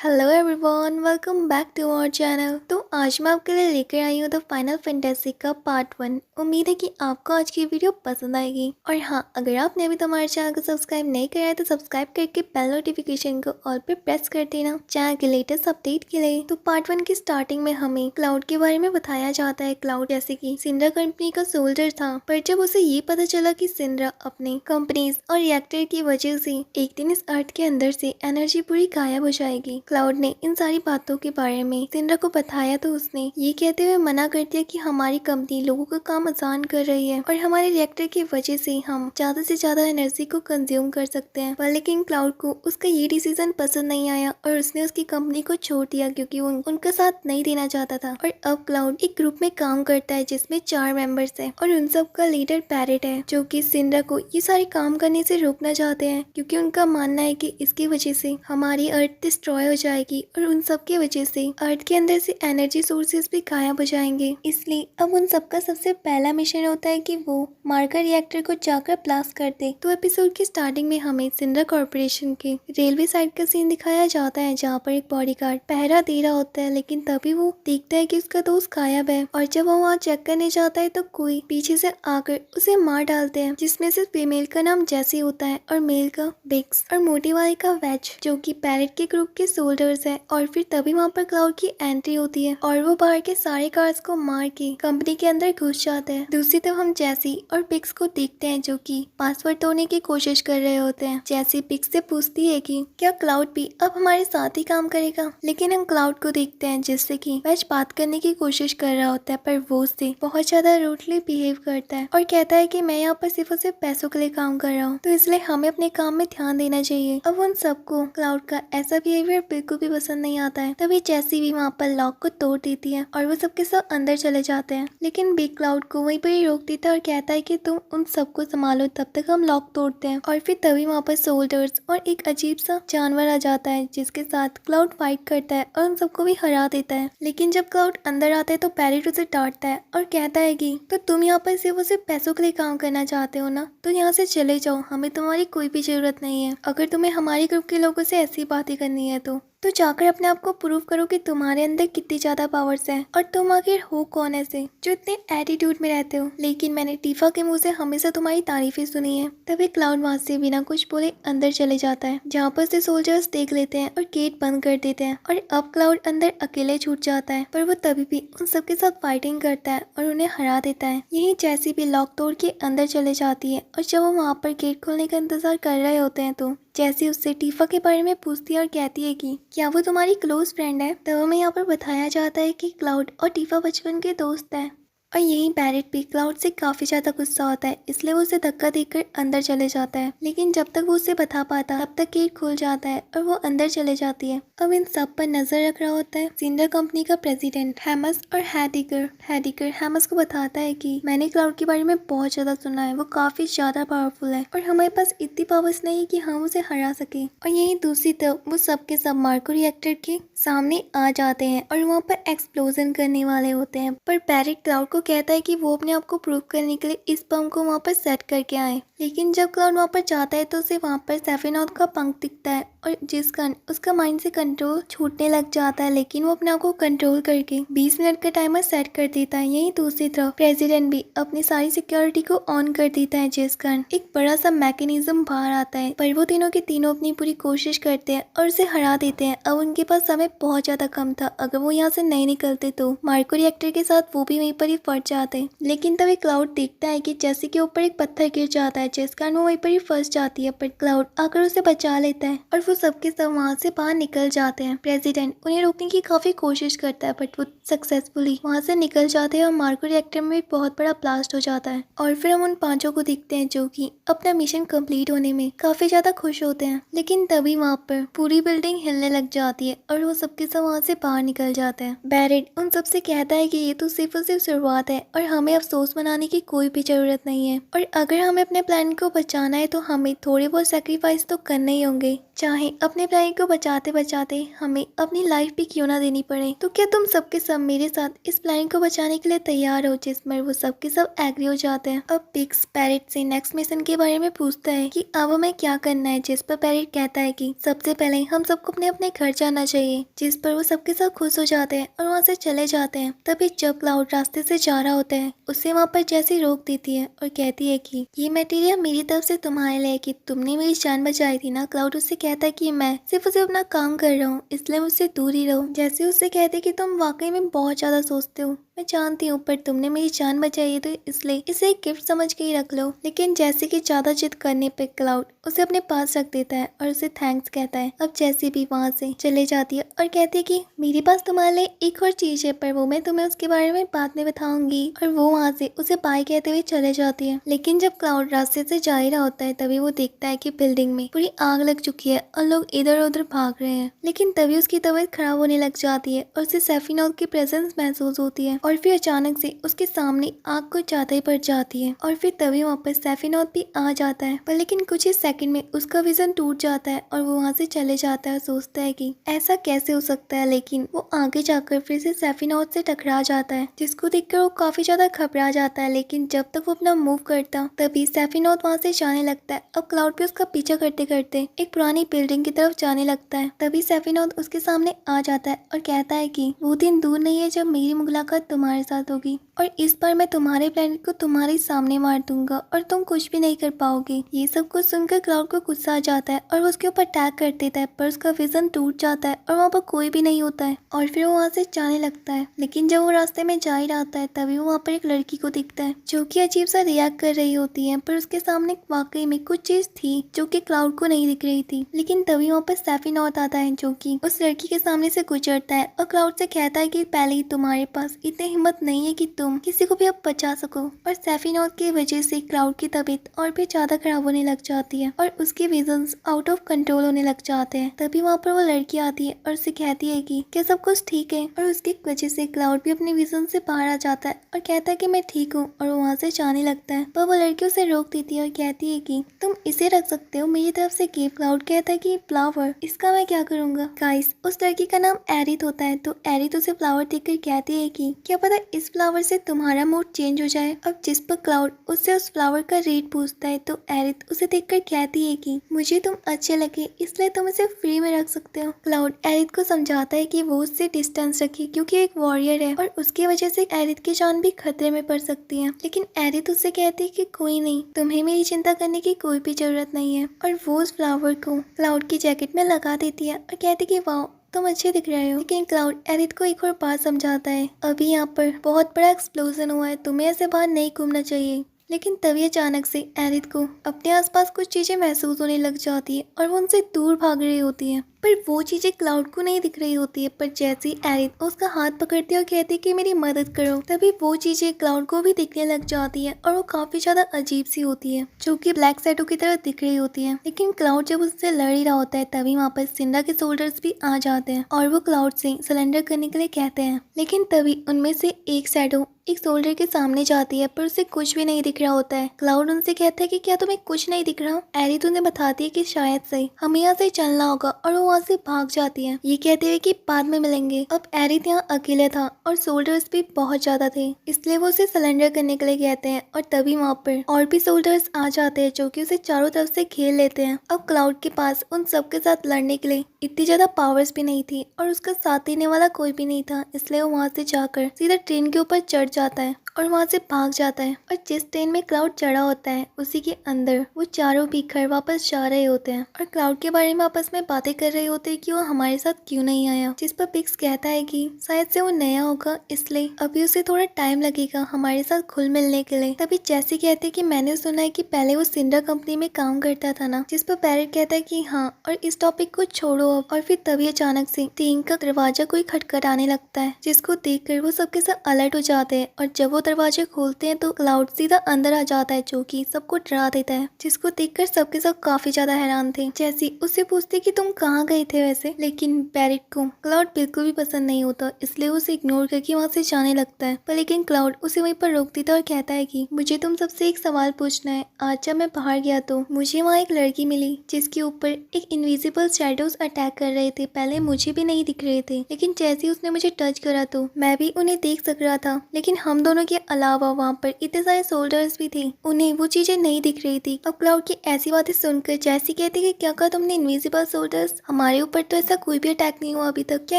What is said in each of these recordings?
Hello everyone, welcome back to our channel. तो आज मैं आपके लिए लेकर आई हूँ द फाइनल फैंटेसी का पार्ट 1। उम्मीद है कि आपको आज की वीडियो पसंद आएगी। और हाँ, अगर आपने अभी तो हमारे चैनल को सब्सक्राइब नहीं किया है तो सब्सक्राइब करके बेल नोटिफिकेशन को ऑल पे प्रेस कर देना चैनल के लेटेस्ट अपडेट के लिए। तो पार्ट 1 की स्टार्टिंग में हमें क्लाउड के बारे में बताया जाता है। क्लाउड जैसे की सिंड्रा कंपनी का सोल्जर था, पर जब उसे ये पता चला कि सिंड्रा अपने कंपनीज और रिएक्टर की वजह से एक दिन इस अर्थ के अंदर से एनर्जी पूरी गायब हो जाएगी, क्लाउड ने इन सारी बातों के बारे में सिंड्रा को बताया तो उसने ये कहते हुए मना कर दिया कि हमारी कंपनी लोगों का काम आसान कर रही है और हमारे रिएक्टर की वजह से हम ज्यादा से ज्यादा एनर्जी को कंज्यूम कर सकते हैं। पर लेकिन क्लाउड को उसका ये डिसीजन पसंद नहीं आया और उसने उसकी कंपनी को छोड़ दिया क्योंकि उनका साथ नहीं देना चाहता था। और अब क्लाउड एक ग्रुप में काम करता है जिसमें 4 मेंबर्स हैं और उन सब का लीडर पैरेट है, जो कि सिंड्रा को ये सारे काम करने से रोकना चाहते हैं क्योंकि उनका मानना है कि इसकी वजह से हमारी अर्थ डिस्ट्रॉय हो जाएगी और उन सब की वजह से अर्थ के अंदर से एनर्जी सोर्सेज भी गायब हो जाएंगे। इसलिए अब उन सबका सबसे पहला मिशन होता है कि वो मार्कर रिएक्टर को जाकर ब्लास्ट कर दे। तो एपिसोड की स्टार्टिंग में हमें सिंड्रा कॉर्पोरेशन के रेलवे साइड का सीन दिखाया जाता है, जहाँ पर एक बॉडीगार्ड पहरा दे रहा होता है, लेकिन तभी वो देखता है कि उसका दोस्त गायब है। और जब वो वहाँ चेक करने जाता है तो कोई पीछे से आकर उसे मार डालते हैं, जिसमें से फीमेल का नाम जैसी होता है और मेल का बिग्स और मोटी वाली का वेज, जो कि पैरेट के ग्रुप के सोल्जर्स है। और फिर तभी वहाँ पर क्लाउड की एंट्री होती है और वो बाहर के सारे कार्ड्स को मार के कंपनी के अंदर घुस जाते हैं। दूसरी तरफ हम जैसी और पिक्स को देखते हैं, जो कि पासवर्ड तोड़ने की कोशिश कर रहे होते हैं। जैसी पिक्स से पूछती है कि क्या क्लाउड भी अब हमारे साथ ही काम करेगा, लेकिन हम क्लाउड को देखते हैं जिससे कि वह बात करने की कोशिश कर रहा होता है, पर वो उससे बहुत ज्यादा रूडली बिहेव करता है और कहता है कि मैं यहाँ पर सिर्फ और सिर्फ पैसों के लिए काम कर रहा हूँ, तो इसलिए हमें अपने काम में ध्यान देना चाहिए। अब उन सबको क्लाउड का ऐसा बिहेवियर बिल्कुल भी पसंद नहीं आता है। तभी जैसी भी वहाँ पर लॉक को तोड़ देती है और वो सबके साथ अंदर चले जाते हैं, लेकिन बिग क्लाउड को वहीं पर ही रोक देता है और कहता है कि तुम उन सबको संभालो, तब तक हम लॉक तोड़ते हैं। और फिर तभी वहाँ पर सोल्जर्स और एक अजीब सा जानवर आ जाता है जिसके साथ क्लाउड फाइट करता है और उन सबको भी हरा देता है। लेकिन जब क्लाउड अंदर आता है तो पैरेट उसे डांटता है और कहता है कि तो तुम यहाँ पर सिर्फ और सिर्फ पैसों के लिए काम करना चाहते हो ना, तो यहाँ से चले जाओ, हमें तुम्हारी कोई भी जरूरत नहीं है। अगर तुम्हें हमारे ग्रुप के लोगों से ऐसी बातें करनी है तो जाकर अपने आप को प्रूव करो कि तुम्हारे अंदर कितनी ज्यादा पावर्स हैं और तुम आखिर हो कौन ऐसे जो इतने एटीट्यूड में रहते हो। लेकिन मैंने टीफा के मुंह से हमेशा तुम्हारी तारीफें सुनी है। तभी क्लाउड वहां से बिना कुछ बोले अंदर चले जाता है, जहाँ पर से सोल्जर्स देख लेते हैं और गेट बंद कर देते हैं और अब क्लाउड अंदर अकेले छूट जाता है, पर वो तभी भी उन सबके साथ फाइटिंग करता है और उन्हें हरा देता है। यही जैसी भी लॉक तोड़ के अंदर चले जाती है और जब वो वहाँ पर गेट खोलने का इंतजार कर रहे होते हैं तो जैसी उससे टीफा के बारे में पूछती है और कहती है कि क्या वो तुम्हारी क्लोज फ्रेंड है। तब हमें यहाँ पर बताया जाता है कि क्लाउड और टीफा बचपन के दोस्त हैं। और यही पैरेट भी क्लाउड से काफी ज्यादा गुस्सा होता है, इसलिए वो उसे धक्का देकर अंदर चले जाता है। लेकिन जब तक वो उसे बता पाता तब तक गेट खुल जाता है और वो अंदर चले जाती है। अब इन सब पर नजर रख रहा होता है सिंड्रा कंपनी का प्रेसिडेंट हैमस और हैडिकर हैमस को बताता है कि मैंने क्लाउड के बारे में बहुत ज्यादा सुना है, वो काफी ज्यादा पावरफुल है और हमारे पास इतनी पावर्स नहीं है कि हम उसे हरा सके। और यही दूसरी तरफ वो सबके सब मार्को रिएक्टर के सामने आ जाते हैं और वहाँ पर एक्सप्लोजन करने वाले होते हैं, पर पैरेट क्लाउड को कहता है कि वो अपने आप को प्रूव करने के लिए इस बम को वहाँ पर सेट करके आए। लेकिन जब क्लाउड वहाँ पर जाता है तो उसे वहाँ पर सेफेनॉथ का पंख दिखता है और जिस कारण उसका माइंड से कंट्रोल छूटने लग जाता है, लेकिन वो अपने आप को कंट्रोल करके 20 मिनट का टाइमर सेट कर देता है। यही दूसरी तरफ प्रेसिडेंट भी अपनी सारी सिक्योरिटी को ऑन कर देता है, जिस कारण एक बड़ा सा मैकेनिज्म बाहर आता है, पर वो तीनों के तीनों अपनी पूरी कोशिश करते हैं और उसे हरा देते हैं। अब उनके पास समय बहुत ज्यादा कम था, अगर वो यहाँ से नहीं निकलते तो मार्को रिएक्टर के साथ वो भी वहीं पर ही फट जाते। लेकिन तभी क्लाउड देखता है कि जैसी के ऊपर एक पत्थर गिर जाता है, जिस कारण वो वहीं पर ही फंस जाती है, पर क्लाउड आकर उसे बचा लेता है और वो सबके सब वहाँ से बाहर निकल जाते हैं। प्रेसिडेंट उन्हें रोकने की काफी कोशिश करता है, बट वो सक्सेसफुली वहाँ से निकल जाते हैं और मार्को रिएक्टर में भी बहुत बड़ा ब्लास्ट हो जाता है। और फिर हम उन 5 को दिखते हैं जो कि अपना मिशन कंप्लीट होने में काफी ज्यादा खुश होते हैं। लेकिन तभी वहाँ पर पूरी बिल्डिंग हिलने लग जाती है और वो सबके सब वहाँ से बाहर निकल जाते हैं। बैरेट उन सबसे कहता है कि ये तो सिर्फ और सिर्फ शुरुआत है और हमें अफसोस मनाने की कोई भी जरूरत नहीं है, और अगर हमें अपने प्लान को बचाना है तो हमें थोड़े बहुत सेक्रीफाइस तो करने ही होंगे। चाहे अपने प्लानिंग को बचाते बचाते हमें अपनी लाइफ भी क्यों ना देनी पड़े। तो क्या तुम सबके सब मेरे साथ इस प्लानिंग को बचाने के लिए तैयार हो, जिसमें वो सबके सब एग्री हो जाते हैं। अब पिक्स पैरेट से नेक्स्ट मिशन के बारे में पूछता है कि अब हमें क्या करना है, जिस पर पैरेट कहता है कि सबसे पहले हम सबको अपने अपने घर जाना चाहिए, जिस पर वो सबके साथ खुश हो जाते हैं और वहाँ से चले जाते हैं। तभी जब क्लाउड रास्ते से जा रहा होता है, उससे वहाँ पर जैसी रोक देती है और कहती है कि ये मटेरियल मेरी तरफ से तुम्हारे लिए, कि तुमने मेरी जान बचाई थी ना। क्लाउड उससे कहता है कि मैं सिर्फ उसे अपना काम कर रहा हूँ, इसलिए मुझसे दूर ही रहो। जैसे उससे कहते कि तुम वाकई में बहुत ज्यादा सोचते हो, मैं जानती हूँ, पर तुमने मेरी जान बचाई है तो इसलिए इसे एक गिफ्ट समझ के ही रख लो। लेकिन जैसे कि ज्यादा जिद करने पे क्लाउड उसे अपने पास रख देता है और उसे थैंक्स कहता है। अब जैसे भी वहाँ से चले जाती है और कहती है कि मेरे पास तुम्हारे लिए एक और चीज है, पर वो मैं तुम्हें उसके बारे में बाद में बताऊंगी। और वो वहाँ से उसे बाय कहते हुए चले जाती है। लेकिन जब क्लाउड रास्ते से जा ही रहा होता है, तभी वो देखता है कि बिल्डिंग में पूरी आग लग चुकी है और लोग इधर उधर भाग रहे हैं। लेकिन तभी उसकी तबीयत खराब होने लग जाती है और उसे सेफिनॉल की प्रेजेंस महसूस होती है। और फिर अचानक से उसके सामने आग कुछ ज्यादा ही बढ़ जाती है और फिर तभी वहाँ पर सेफिनॉल भी आ जाता है। पर लेकिन कुछ ही सेकंड में उसका विजन टूट जाता है और वो वहाँ से चले जाता है और सोचता है कि ऐसा कैसे हो सकता है। लेकिन वो आगे जाकर फिर से सेफिनॉल से टकरा जाता है, जिसको देखकर वो काफी ज्यादा घबरा जाता है। लेकिन जब तक वो अपना मूव करता तभी सेफिनॉल वहाँ से जाने लगता है। अब क्लाउड भी उसका पीछा करते करते एक पुरानी बिल्डिंग की तरफ जाने लगता है। तभी सेफिनॉल उसके सामने आ जाता है और कहता है कि वो दिन दूर नहीं है जब मेरी मुलाकात तुम्हारे साथ होगी, और इस बार मैं तुम्हारे प्लेनेट को तुम्हारे सामने मार दूंगा और तुम कुछ भी नहीं कर पाओगे। ये सब कुछ सुनकर क्लाउड को गुस्सा आ जाता है और वो उसके ऊपर अटैक कर देता है, पर उसका विजन टूट जाता है और वहाँ पर कोई भी नहीं होता है और फिर वो वहाँ से जाने लगता है। लेकिन जब वो रास्ते में जा ही रहा होता है, तभी वो वहाँ पर एक लड़की को दिखता है जो कि अजीब सा रिएक्ट कर रही होती है, पर उसके सामने वाकई में कुछ चीज थी जो कि क्लाउड को नहीं दिख रही थी। लेकिन तभी वहाँ पर सेफिनॉल आता है जो कि उस लड़की के सामने से गुजरता है और क्लाउड से कहता है कि पहले ही तुम्हारे पास इतनी हिम्मत नहीं है कि तुम किसी को भी अब बचा सको। और सेफिनॉल की वजह से क्लाउड की तबीयत और भी ज्यादा खराब होने लग जाती है और उसके विजन्स आउट ऑफ कंट्रोल होने लग जाते हैं। तभी वहाँ पर वो लड़की आती है और उसे कहती है कि क्या सब कुछ ठीक है, और उसकी वजह से क्लाउड भी अपने विजन से बाहर आ जाता है और कहता है कि मैं ठीक हूँ, और वो वहाँ से जाने लगता है। पर वो लड़की उसे रोक देती है और कहती है कि तुम इसे रख सकते हो, मेरी तरफ से गिफ्ट। क्लाउड कहता है कि फ्लावर, इसका मैं क्या करूंगा। गाइस, उस लड़की का नाम एरिथ होता है, तो एरिथ उसे फ्लावर देखकर कहती है कि क्या पता इस फ्लावर से तुम्हारा मूड चेंज हो जाए। अब जिस पर क्लाउड उससे उस फ्लावर का रेट पूछता है, तो एरिथ उसे देखकर कहती है कि मुझे तुम अच्छे लगे, इसलिए तुम इसे फ्री में रख सकते हो। क्लाउड एरिथ को समझाता है कि वो उससे डिस्टेंस रखे, क्योंकि एक वॉरियर है और उसकी वजह से एरिथ की जान भी खतरे में पड़ सकती है। लेकिन एरिथ उससे कहती है कि कोई नहीं, तुम्हें मेरी चिंता करने की कोई भी जरूरत नहीं है। और वो उस फ्लावर को क्लाउड की जैकेट में लगा देती है और कहती कि वाह तुम अच्छे दिख रहे हो। लेकिन क्लाउड एरिथ को एक और बात समझाता है, अभी यहाँ पर बहुत बड़ा एक्सप्लोजन हुआ है, तुम्हें ऐसे बाहर नहीं घूमना चाहिए। लेकिन तभी अचानक से एरिथ को अपने आसपास कुछ चीजें महसूस होने लग जाती है और वो उनसे दूर भाग रही होती है, पर वो चीजें क्लाउड को नहीं दिख रही होती है। पर जैसे ही एरिथ उसका हाथ पकड़ती है और कहती है कि मेरी मदद करो, तभी वो चीजें क्लाउड को भी दिखने लग जाती है और वो काफी ज्यादा अजीब सी होती है, जो कि ब्लैक शैडो की तरह दिख रही होती है। लेकिन क्लाउड जब उससे लड़ ही रहा होता है, तभी वहाँ पर सिंड्रा के सोल्जर्स भी आ जाते हैं और वो क्लाउड से सरेंडर करने के लिए कहते हैं। लेकिन तभी उनमें से एक शैडो एक सोल्जर के सामने जाती है, पर उसे कुछ भी नहीं दिख रहा होता है। क्लाउड उनसे कहता है कि क्या तुम्हें कुछ नहीं दिख रहा। एरिथ उन्हें बताती है कि शायद से हमें यहाँ से चलना होगा, और वो वहाँ से भाग जाती है, ये कहते हुए कि बाद में मिलेंगे। अब एरिथ यहाँ अकेले था और सोल्जर्स भी बहुत ज्यादा थे, इसलिए वो उसे सरेंडर करने के लिए कहते हैं। और तभी वहाँ पर और भी सोल्जर्स आ जाते हैं जो कि उसे चारों तरफ से घेर लेते हैं। अब क्लाउड के पास उन सबके साथ लड़ने के लिए इतनी ज्यादा पावर्स भी नहीं थी और उसका साथ देने वाला कोई भी नहीं था, इसलिए वो वहाँ से जाकर सीधा ट्रेन के ऊपर चढ़ जाता है और वहाँ से भाग जाता है। और जिस ट्रेन में क्लाउड चढ़ा होता है, उसी के अंदर वो चारों भी घर वापस जा रहे होते हैं और क्लाउड के बारे में आपस में बातें कर रहे होते हैं कि वो हमारे साथ क्यों नहीं आया। जिस पर पिक्स कहता है कि शायद से वो नया होगा, इसलिए अभी उसे थोड़ा टाइम लगेगा हमारे साथ घुल मिलने के लिए। तभी जैसे कहते हैं कि मैंने सुना है कि पहले वो सिंड्रा कंपनी में काम करता था ना। जिस पर पैरेट कहता है कि हाँ, और इस टॉपिक को छोड़ो अब। और फिर तभी अचानक से ट्रेन का दरवाजा कोई खटखटाने लगता है, जिसको देखकर वो सबके साथ अलर्ट हो जाते हैं है और जब वो दरवाजे खोलते हैं तो क्लाउड सीधा अंदर आ जाता है, जो कि सबको डरा देता है, जिसको देखकर सबके सब काफी ज्यादा हैरान थे। जैसी उससे पूछती कि तुम कहाँ गए थे वैसे, लेकिन पैरेट को क्लाउड बिल्कुल भी पसंद नहीं होता, इसलिए उसे इग्नोर करके वहाँ से जाने लगता है। पर लेकिन क्लाउड उसे वहीं पर रोक देता है और कहता है कि मुझे तुम सबसे एक सवाल पूछना है। आज जब मैं बाहर गया तो मुझे वहाँ एक लड़की मिली जिसके ऊपर एक इनविजिबल शैडोज अटैक कर रहे थे। पहले मुझे भी नहीं दिख रहे थे, लेकिन जैसे उसने मुझे टच करा तो मैं भी उन्हें देख सक रहा था, लेकिन हम दोनों के अलावा वहाँ पर इतने सारे सोल्जर्स भी थे, उन्हें वो चीजें नहीं दिख रही थी। अब क्लाउड की ऐसी बातें सुनकर जैसी कहती कि क्या कहा तुमने, इनविजिबल सोल्जर्स? हमारे ऊपर तो ऐसा कोई भी अटैक नहीं हुआ अभी तक। क्या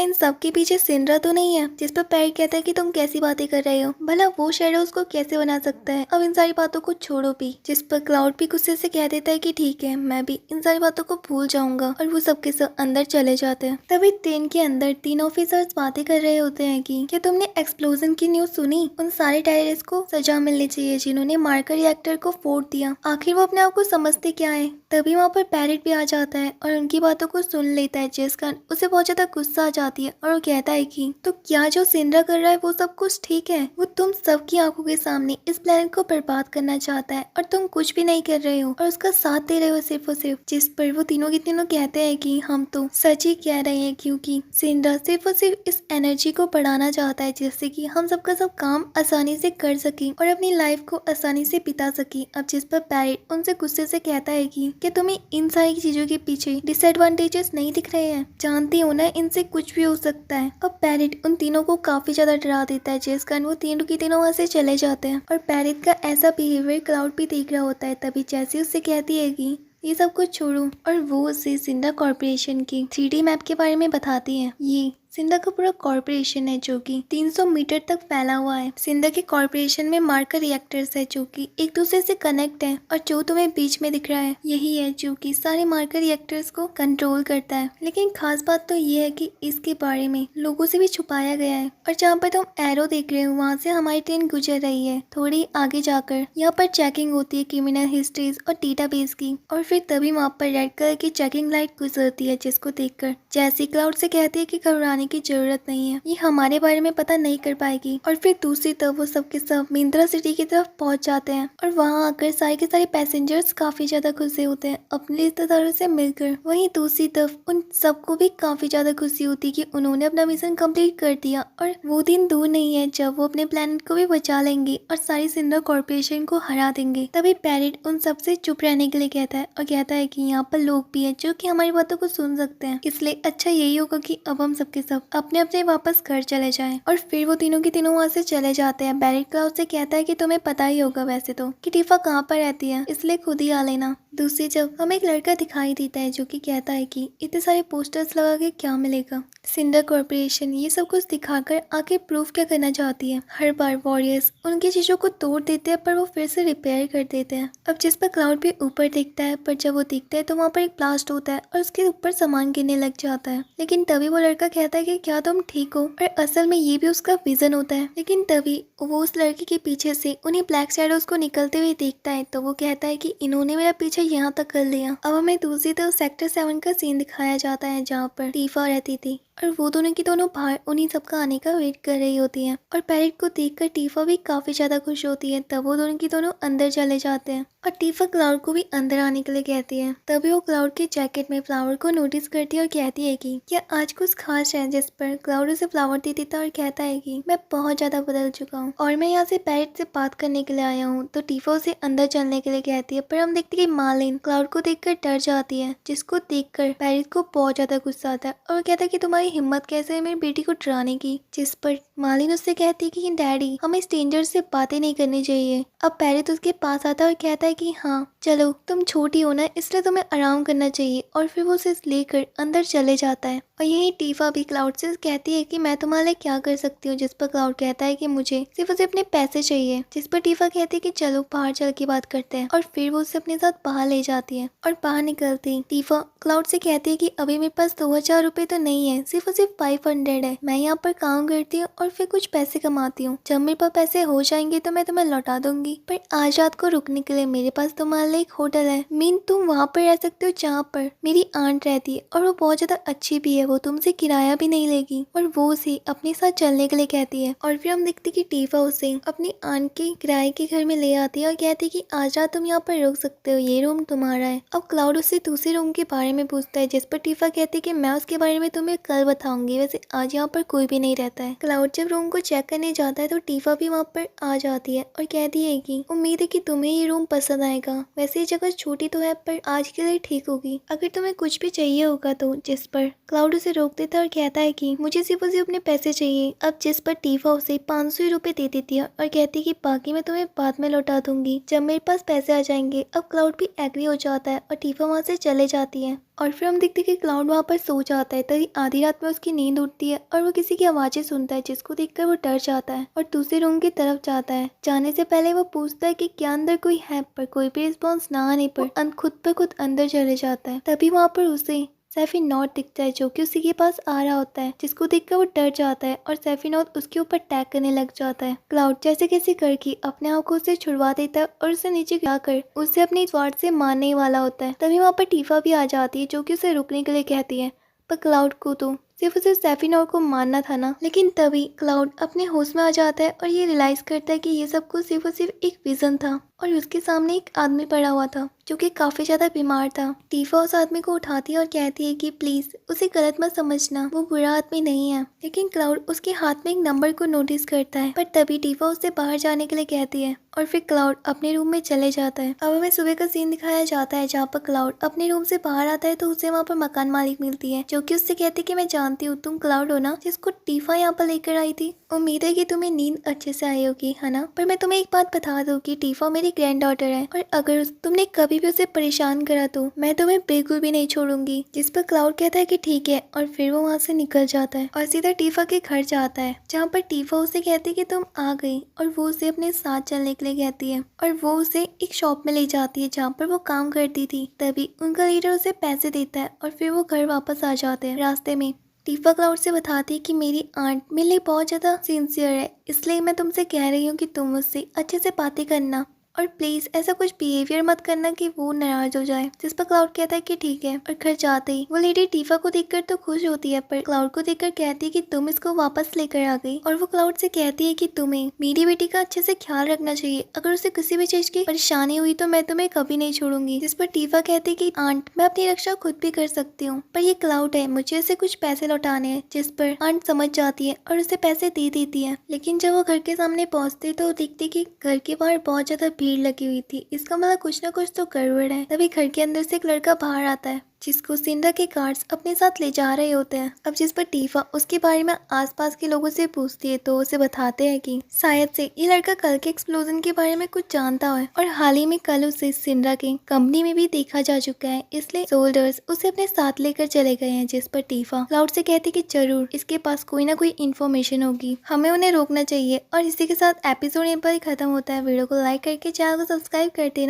इन सब के पीछे सिंड्रा तो नहीं है? जिस पर पैरेट कहता है कि तुम कैसी बातें कर रहे हो, भला वो शैडोज को कैसे बना सकता है? अब इन सारी बातों को छोड़ो भी। जिस पर क्लाउड भी गुस्से से कह देता है कि ठीक है, मैं भी इन सारी बातों को भूल जाऊंगा, और वो सबके सब अंदर चले जाते हैं। तभी ट्रेन के अंदर 3 ऑफिसर्स बातें कर रहे होते हैं कि क्या तुमने एक्सप्लोजन की न्यूज सुनी? उन सारे टेररिस्ट को सजा मिलनी चाहिए जिन्होंने मार्कर रिएक्टर को फोड़ दिया। आखिर वो अपने आप को समझते क्या है? तभी वहाँ पर पैरेट भी आ जाता है और उनकी बातों को सुन लेता है, जिस कारण उसे बहुत ज्यादा गुस्सा आ जाती है और वो कहता है कि तो क्या जो सिंड्रा कर रहा है वो सब कुछ ठीक है? वो तुम सबकी आंखों के सामने इस प्लेनेट को बर्बाद करना चाहता है और तुम कुछ भी नहीं कर रहे हो और उसका साथ दे रहे हो सिर्फ और सिर्फ। जिस पर वो तीनों के तीनों कहते हैं कि हम तो सच ही कह रहे हैं, क्योंकि सिंड्रा सिर्फ और सिर्फ इस एनर्जी को बढ़ाना चाहता है जिससे कि हम सबका सब काम आसानी से कर सके और अपनी लाइफ को आसानी से बिता सके। अब जिस पर पैरेट उनसे गुस्से से कहता है कि तुम्हें इन सारी चीजों के पीछे डिसएडवांटेजेस नहीं दिख रहे हैं? जानती हो ना, इनसे कुछ भी हो सकता है। अब पैरेट उन तीनों को काफी ज्यादा डरा देता है, जिस कारण वो तीनों की तीनों वहाँ से चले जाते हैं और पैरेट का ऐसा बिहेवियर क्लाउड भी देख रहा होता है। तभी जैसी उससे कहती है कि ये सब कुछ छोड़ो, और वो उसे सिंडा कॉर्पोरेशन की 3D मैप के बारे में बताती है। ये सिंडा का पूरा कॉर्पोरेशन है जो कि 300 मीटर तक फैला हुआ है। सिंडा के कॉर्पोरेशन में मार्कर रिएक्टर्स है जो कि एक दूसरे से कनेक्ट है, और जो तुम्हें बीच में दिख रहा है यही है जो कि सारे मार्कर रिएक्टर्स को कंट्रोल करता है। लेकिन खास बात तो ये है कि इसके बारे में लोगों से भी छुपाया गया है। और जहाँ पर तुम एरो देख रहे हो वहाँ से हमारी ट्रेन गुजर रही है। थोड़ी आगे जाकर यहाँ पर चेकिंग होती है क्रिमिनल हिस्ट्रीज और डेटाबेस की, और फिर तभी वहाँ पर रेड कलर की चेकिंग लाइट गुजरती है, जिसको देखकर जैसी क्लाउड से कहती है कि घबराने की जरूरत नहीं है, ये हमारे बारे में पता नहीं कर पाएगी। और फिर दूसरी तरफ वो सबके सब मिंत्रा सिटी की तरफ पहुंच जाते हैं, और वहां आकर सारे के सारे पैसेंजर्स काफी ज्यादा खुशी होते हैं अपने रिश्तेदारों से मिलकर। वहीं दूसरी तरफ उन सबको भी काफी ज्यादा खुशी होती है कि उन्होंने अपना मिशन कंप्लीट कर दिया, और वो दिन दूर नहीं है जब वो अपने प्लेनेट को भी बचा लेंगे और सारी सिंड्रा कॉर्पोरेशन को हरा देंगे। तभी पैरेट उन सबसे चुप रहने के लिए कहता है और कहता है कि यहाँ पर लोग भी है जो कि हमारी बातों को सुन सकते हैं, इसलिए अच्छा यही होगा कि अब हम सबके सब अपने अपने वापस घर चले जाएं। और फिर वो तीनों की तीनों वहाँ से चले जाते हैं। पैरेट क्लाउड से कहता है कि तुम्हें पता ही होगा वैसे तो कि टीफा कहाँ पर रहती है, इसलिए खुद ही आ लेना। दूसरी जब हमें एक लड़का दिखाई देता है जो कि कहता है कि इतने सारे पोस्टर्स लगा के क्या मिलेगा। सिंडा कॉर्पोरेशन ये सब कुछ दिखाकर आगे प्रूफ क्या करना चाहती है। हर बार वॉरियर्स उनकी चीजों को तोड़ देते हैं पर वो फिर से रिपेयर कर देते हैं। अब जिस पर क्लाउड भी ऊपर देखता है, पर जब वो दिखता है तो वहाँ पर एक ब्लास्ट होता है और उसके ऊपर सामान गिरने लग जाता है। लेकिन तभी वो लड़का कहता है कि क्या तुम ठीक हो, और असल में ये भी उसका विजन होता है। लेकिन तभी वो उस लड़के के पीछे से उन्हीं ब्लैक शैडोज को निकलते हुए देखता है, तो वो कहता है कि इन्होंने मेरा पीछे यहाँ तक कर लिया। अब हमें दूसरी तरफ सेक्टर 7 का सीन दिखाया जाता है जहाँ पर टीफा रहती थी, और वो दोनों की दोनों बाहर उन्हीं सबका आने का वेट कर रही होती हैं। और पैरेट को देखकर टीफा भी काफी ज्यादा खुश होती है। तब वो दोनों की दोनों अंदर चले जाते हैं और टीफा क्लाउड को भी अंदर आने के लिए कहती है। तभी वो क्लाउड के जैकेट में फ्लावर को नोटिस करती है और कहती है कि क्या आज कुछ खास है, जिस पर क्लाउड उसे फ्लावर दे देता और कहता है कि मैं बहुत ज्यादा बदल चुका हूँ और मैं यहाँ से पैरेट से बात करने के लिए आया हूँ। तो टीफा उसे अंदर चलने के लिए कहती है, पर हम देखते कि मार्लिन क्लाउड को देखकर डर जाती है, जिसको देखकर पैरेट को बहुत ज्यादा गुस्सा आता है और वो कहता है कि तुम्हारी हिम्मत कैसे है मेरी बेटी को डराने की। जिस पर मार्लिन उससे कहती है कि डैडी हमें स्ट्रेंजर से बातें नहीं करनी चाहिए। अब पैरेट उसके पास आता है और कहता है कि हाँ चलो तुम छोटी हो ना, इसलिए तुम्हें आराम करना चाहिए। और फिर वो उसे लेकर अंदर चले जाता है। और यही टीफा भी क्लाउड से कहती है कि मैं तुम्हारे लिए क्या कर सकती हूँ, जिस पर क्लाउड कहता है कि मुझे सिर्फ उसे अपने पैसे चाहिए। जिस पर टीफा कहती है कि चलो बाहर चल के बात करते हैं, और फिर वो उसे अपने साथ बाहर ले जाती है। और बाहर निकलती टीफा क्लाउड से कहती है कि अभी मेरे पास 2000 रुपए तो नहीं है, सिर्फ 500 है। मैं यहाँ पर काम करती हूँ और फिर कुछ पैसे कमाती हूँ, जब मेरे पास पैसे हो जाएंगे तो मैं तुम्हें लौटा दूंगी, पर आज रात को रुकने के लिए मेरे पास तुम्हारे लिए वाला एक होटल है, मीन तुम वहाँ पर रह सकते हो जहाँ पर मेरी आंट रहती है और वो बहुत ज्यादा अच्छी भी है, वो तुमसे किराया भी नहीं लेगी और वो उसे अपने साथ चलने के लिए कहती है। और फिर हम देखते कि टीफा उसे अपनी आंट के किराए के घर में ले आती है और कहती है कि आज रात तुम यहाँ पर रुक सकते हो, ये रूम तुम्हारा है। अब क्लाउड उससे दूसरे रूम के बारे में पूछता है, जिस पर टीफा कहती है कि मैं उसके बारे में तुम्हें कल बताऊंगी, वैसे आज यहाँ पर कोई भी नहीं रहता है। क्लाउड जब रूम को चेक करने जाता है तो टीफा भी वहाँ पर आ जाती है और कहती है कि उम्मीद है कि तुम्हें ये रूम पसंद आएगा, वैसे ये जगह छोटी तो है पर आज के लिए ठीक होगी, अगर तुम्हें कुछ भी चाहिए होगा तो। जिस पर क्लाउड उसे रोक देता है और कहता है कि मुझे सिर्फ उसे अपने पैसे चाहिए। अब जिस पर टीफा उसे 500 रुपए दे देती है और कहती है कि बाकी मैं तुम्हें बाद में लौटा दूंगी जब मेरे पास पैसे आ जाएंगे। अब क्लाउड भी एग्री हो जाता है और टीफा वहाँ से चले जाती है। और फिर हम देखते हैं कि क्लाउड वहाँ पर सो जाता है, तभी आधी रात में उसकी नींद उठती है और वो किसी की आवाज़ें सुनता है, जिसको देखकर वो डर जाता है और दूसरे रूम की तरफ जाता है। जाने से पहले वो पूछता है कि क्या अंदर कोई है, पर कोई भी रिस्पॉन्स ना आने पर खुद पर खुद अंदर चले जाता है। तभी वहाँ पर उसे सैफीनॉट दिखता है जो कि उसी के पास आ रहा होता है, जिसको देखकर वो डर जाता है और सैफीनॉट उसके ऊपर अटैक करने लग जाता है। क्लाउड जैसे कैसे करके अपने आप को उसे छुड़वा देता है और उसे नीचे गिराकर उसे अपनी स्वॉर्ड से मारने वाला होता है। तभी वहाँ पर टीफा भी आ जाती है जो कि उसे रुकने के लिए कहती है, पर क्लाउड को तो सिर्फ उसे सैफीनॉट को मारना था ना। लेकिन तभी क्लाउड अपने होश में आ जाता है और ये रियलाइज करता है कि ये सब कुछ सिर्फ और सिर्फ एक विजन था और उसके सामने एक आदमी पड़ा हुआ था जो कि काफी ज्यादा बीमार था। टीफा उस आदमी को उठाती है और कहती है कि प्लीज उसे गलत मत समझना, वो बुरा आदमी नहीं है। लेकिन क्लाउड उसके हाथ में एक नंबर को नोटिस करता है, पर तभी टीफा उससे बाहर जाने के लिए कहती है और फिर क्लाउड अपने रूम में चले जाता है। अब हमें सुबह का सीन दिखाया जाता है जहाँ पर क्लाउड अपने रूम से बाहर आता है तो उसे वहाँ पर मकान मालिक मिलती है जो कि उससे कहती है कि मैं जानती हूँ तुम क्लाउड हो ना जिसको टीफा यहाँ पर लेकर आई थी। उम्मीद है कि तुम्हें नींद अच्छे से आई होगी, है ना। पर मैं तुम्हें एक बात बता दूं कि टीफा मेरी ग्रैंड डॉटर है और अगर तुमने कभी भी उसे परेशान करा तो मैं तुम्हें बिल्कुल भी नहीं छोड़ूंगी। जिस पर क्लाउड कहता है कि ठीक है और फिर वो वहाँ से निकल जाता है और सीधा टीफा के घर जाता है, जहाँ पर टीफा उसे कहती है कि तुम आ गई और वो उसे अपने साथ चलने के लिए कहती है और वो उसे एक शॉप में ले जाती है जहाँ पर वो काम करती थी। तभी उनका लीडर उसे पैसे देता है और फिर वो घर वापस आ जाते हैं। रास्ते में टीफा क्लाउड से बताती है कि मेरी आंट मेरे लिए बहुत ज़्यादा सिंसियर है, इसलिए मैं तुमसे कह रही हूँ कि तुम मुझसे अच्छे से बातें करना और प्लीज ऐसा कुछ बिहेवियर मत करना कि वो नाराज हो जाए। जिस पर क्लाउड कहता है कि ठीक है। और घर जाते ही वो लेडी टीफा को देखकर तो खुश होती है, पर क्लाउड को देखकर कहती है कि तुम इसको वापस लेकर आ गई। और वो क्लाउड से कहती है कि तुम्हें मेरी बेटी का अच्छे से ख्याल रखना चाहिए, अगर उसे किसी भी चीज की परेशानी हुई तो मैं तुम्हें कभी नहीं छोड़ूंगी। जिस पर टीफा कहती है कि आंट मैं अपनी रक्षा खुद भी कर सकती हूँ, पर ये क्लाउड है, मुझे उसे कुछ पैसे लौटाने हैं। जिस पर आंट समझ जाती है और उसे पैसे दे देती है। लेकिन जब वो घर के सामने पहुंचते तो देखती कि घर के बाहर बहुत ज्यादा भीड़ लगी हुई थी, इसका मतलब कुछ ना कुछ तो गड़बड़ है। तभी घर के अंदर से एक लड़का बाहर आता है जिसको सिंड्रा के गार्ड्स अपने साथ ले जा रहे होते हैं। अब जिस पर टीफा उसके बारे में आसपास के लोगों से पूछती है तो उसे बताते हैं कि शायद से ये लड़का कल के एक्सप्लोजन के बारे में कुछ जानता है और हाल ही में कल उसे सिंड्रा के कंपनी में भी देखा जा चुका है, इसलिए सोल्जर्स उसे अपने साथ लेकर चले गए हैं। जिस पर टीफा क्लाउड से कहती कि जरूर इसके पास कोई ना कोई इन्फॉर्मेशन होगी, हमें उन्हें रोकना चाहिए। और इसी के साथ एपिसोड यहाँ पर खत्म होता है। वीडियो को लाइक करके चैनल को सब्सक्राइब कर देना।